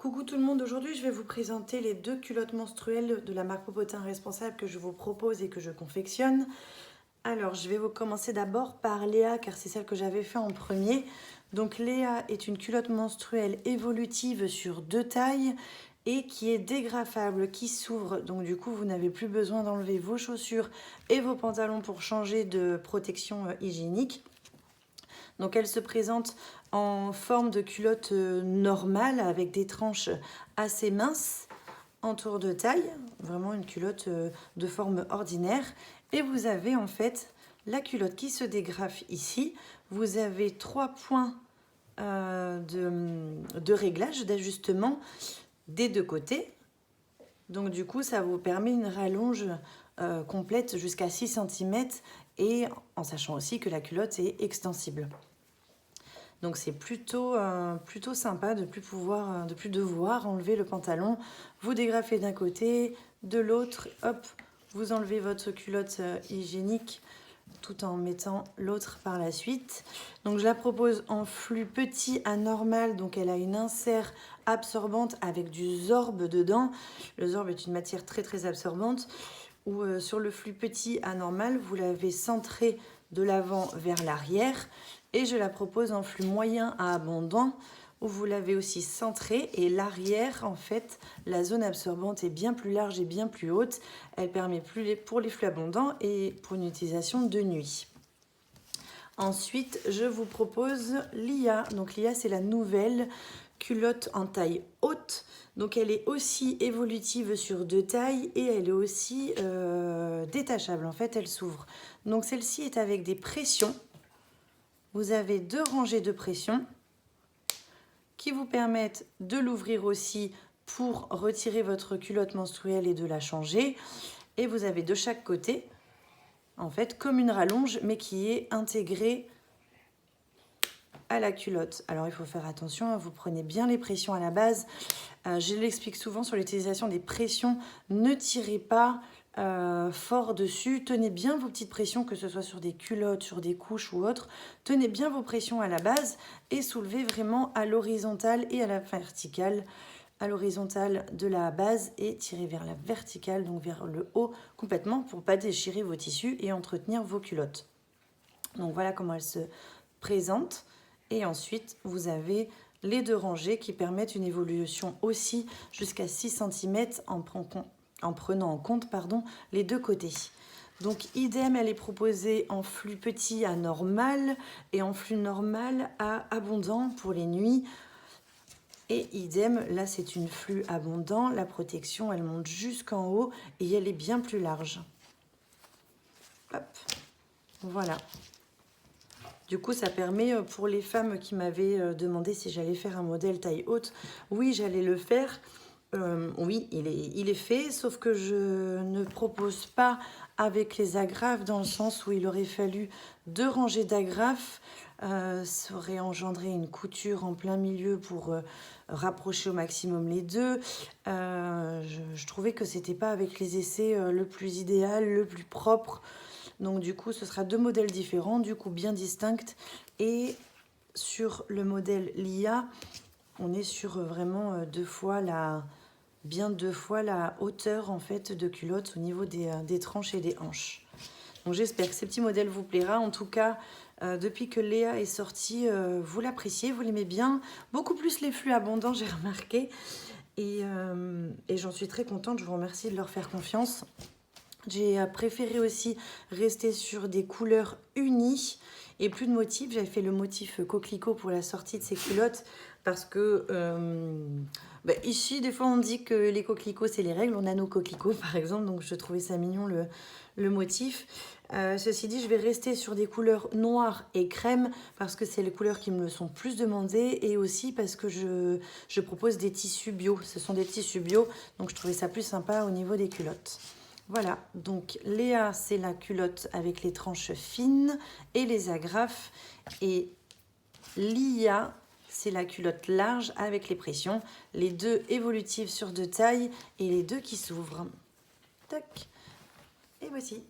Coucou tout le monde, aujourd'hui je vais vous présenter les deux culottes menstruelles de la marque Popotin Responsable que je vous propose et que je confectionne. Alors je vais vous commencer d'abord par Léa car c'est celle que j'avais fait en premier. Donc Léa est une culotte menstruelle évolutive sur deux tailles et qui est dégrafable, qui s'ouvre. Donc du coup vous n'avez plus besoin d'enlever vos chaussures et vos pantalons pour changer de protection hygiénique. Donc elle se présente en forme de culotte normale avec des tranches assez minces en tour de taille, vraiment une culotte de forme ordinaire. Et vous avez en fait la culotte qui se dégrafe ici. Vous avez 3 points de réglage, d'ajustement des deux côtés. Donc du coup ça vous permet une rallonge complète jusqu'à 6 cm et en sachant aussi que la culotte est extensible. Donc c'est plutôt sympa de plus devoir enlever le pantalon. Vous dégrafez d'un côté, de l'autre, hop, vous enlevez votre culotte hygiénique tout en mettant l'autre par la suite. Donc je la propose en flux petit à normal, donc elle a une insert absorbante avec du Zorb dedans. Le Zorb est une matière très absorbante. Où sur le flux petit à normal, vous l'avez centré de l'avant vers l'arrière. Et je la propose en flux moyen à abondant, où vous l'avez aussi centré. Et l'arrière, en fait, la zone absorbante est bien plus large et bien plus haute. Elle permet plus pour les flux abondants et pour une utilisation de nuit. Ensuite, je vous propose l'IA. Donc l'IA, c'est la nouvelle culotte en taille haute. Donc elle est aussi évolutive sur deux tailles et elle est aussi détachable. En fait, elle s'ouvre. Donc celle-ci est avec des pressions. Vous avez 2 rangées de pressions qui vous permettent de l'ouvrir aussi pour retirer votre culotte menstruelle et de la changer. Et vous avez de chaque côté, en fait, comme une rallonge, mais qui est intégrée à la culotte. Alors il faut faire attention, vous prenez bien les pressions à la base. Je l'explique souvent sur l'utilisation des pressions. Ne tirez pas fort dessus. Tenez bien vos petites pressions, que ce soit sur des culottes, sur des couches ou autres. Tenez bien vos pressions à la base et soulevez vraiment à l'horizontale et à la verticale. À l'horizontale de la base et tirez vers la verticale, donc vers le haut complètement pour ne pas déchirer vos tissus et entretenir vos culottes. Donc voilà comment elle se présente. Et ensuite, vous avez les 2 rangées qui permettent une évolution aussi jusqu'à 6 cm en prenant en compte les deux côtés. Donc idem, elle est proposée en flux petit à normal et en flux normal à abondant pour les nuits. Et idem, là c'est une flux abondant, la protection elle monte jusqu'en haut et elle est bien plus large. Hop, voilà. Du coup, ça permet pour les femmes qui m'avaient demandé si j'allais faire un modèle taille haute. Oui, j'allais le faire. Oui, il est fait, sauf que je ne propose pas avec les agrafes dans le sens où il aurait fallu 2 rangées d'agrafes. Ça aurait engendré une couture en plein milieu pour rapprocher au maximum les deux. Je trouvais que c'était pas avec les essais le plus idéal, le plus propre. Donc du coup, ce sera 2 modèles différents, du coup bien distincts. Et sur le modèle LIA, on est sur vraiment 2 fois la hauteur en fait de culotte au niveau des tranches et des hanches. Donc j'espère que ces petits modèles vous plaira. En tout cas, depuis que Léa est sortie, vous l'appréciez, vous l'aimez bien. Beaucoup plus les flux abondants, j'ai remarqué. Et j'en suis très contente, je vous remercie de leur faire confiance. J'ai préféré aussi rester sur des couleurs unies et plus de motifs. J'avais fait le motif coquelicot pour la sortie de ces culottes parce que ici, des fois, on dit que les coquelicots, c'est les règles. On a nos coquelicots, par exemple, donc je trouvais ça mignon le motif. Ceci dit, je vais rester sur des couleurs noires et crème parce que c'est les couleurs qui me le sont plus demandées et aussi parce que je propose des tissus bio. Ce sont des tissus bio, donc je trouvais ça plus sympa au niveau des culottes. Voilà, donc Léa, c'est la culotte avec les tranches fines et les agrafes. Et l'IA, c'est la culotte large avec les pressions. Les 2 évolutives sur 2 tailles et les 2 qui s'ouvrent. Tac, et voici.